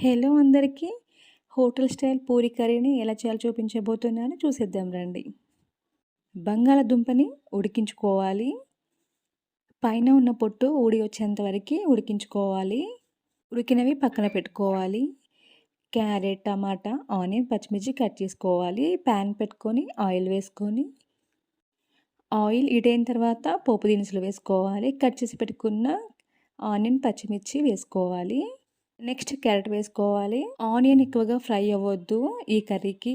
Hello అందరికీ. Hotel style puri కర్రీని ఎలా చేయాలో చూపించబోతున్నాను, చూసేద్దాం రండి. బంగాళదుంపని ఉడికించుకోవాలి. పైన ఉన్న పొట్టు ఊడి వచ్చేంత వరకు ఉడికించుకోవాలి. ఉడికినవి పక్కన పెట్టుకోవాలి. క్యారెట్, టమాటా, ఆనియన్, పచ్చిమిర్చి కట్ చేసుకోవాలి. ప్యాన్ పెట్టుకొని ఆయిల్ వేసుకొని ఆయిల్ హీటైన తర్వాత పోపు దినుసులు వేసుకోవాలి. కట్ చేసి పెట్టుకున్న ఆనియన్, పచ్చిమిర్చి వేసుకోవాలి. నెక్స్ట్ క్యారెట్ వేసుకోవాలి. ఆనియన్ ఎక్కువగా ఫ్రై అవ్వద్దు ఈ కర్రీకి.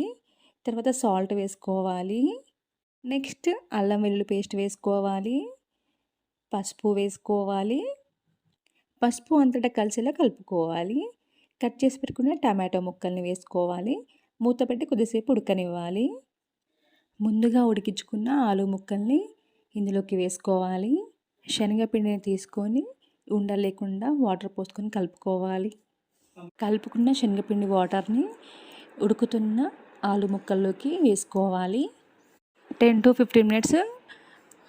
తర్వాత సాల్ట్ వేసుకోవాలి. నెక్స్ట్ అల్లం వెల్లుల్లి పేస్ట్ వేసుకోవాలి. పసుపు వేసుకోవాలి. పసుపు అంతటా కలిసేలా కలుపుకోవాలి. కట్ చేసి పెట్టుకున్న టమాటో ముక్కల్ని వేసుకోవాలి. మూత పెట్టి కొద్దిసేపు ఉడకనివ్వాలి. ముందుగా ఉడికించుకున్న ఆలు ముక్కల్ని ఇందులోకి వేసుకోవాలి. శనగపిండిని తీసుకొని ఉండలు లేకుండా వాటర్ పోసుకొని కలుపుకోవాలి. కలుపుకున్న శనగపిండి వాటర్ని ఉడుకుతున్న ఆలు ముక్కల్లోకి వేసుకోవాలి. 10 to 15 మినిట్స్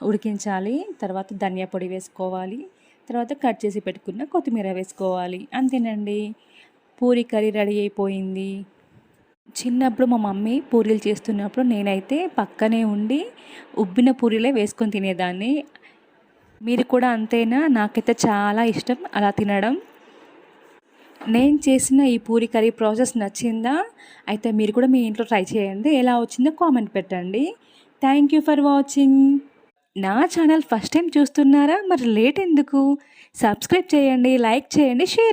ఉడికించాలి. తర్వాత ధనియా పొడి వేసుకోవాలి. తర్వాత కట్ చేసి పెట్టుకున్న కొత్తిమీర వేసుకోవాలి. అంతేనండి, పూరి కర్రీ రెడీ అయిపోయింది. చిన్నప్పుడు మా మమ్మీ పూరీలు చేస్తున్నప్పుడు నేనైతే పక్కనే ఉండి ఉబ్బిన పూరీలే వేసుకొని తినేదాన్ని. మీరు కూడా అంతేనా? నాకైతే చాలా ఇష్టం అలా తినడం. నేను చేసిన ఈ పూరి కర్రీ ప్రాసెస్ నచ్చిందా? అయితే మీరు కూడా మీ ఇంట్లో ట్రై చేయండి. ఎలా వచ్చిందో కామెంట్ పెట్టండి. Thank you for watching. నా ఛానల్ ఫస్ట్ టైం చూస్తున్నారా? మరి లేట్ ఎందుకు? సబ్స్క్రైబ్ చేయండి, లైక్ చేయండి, షేర్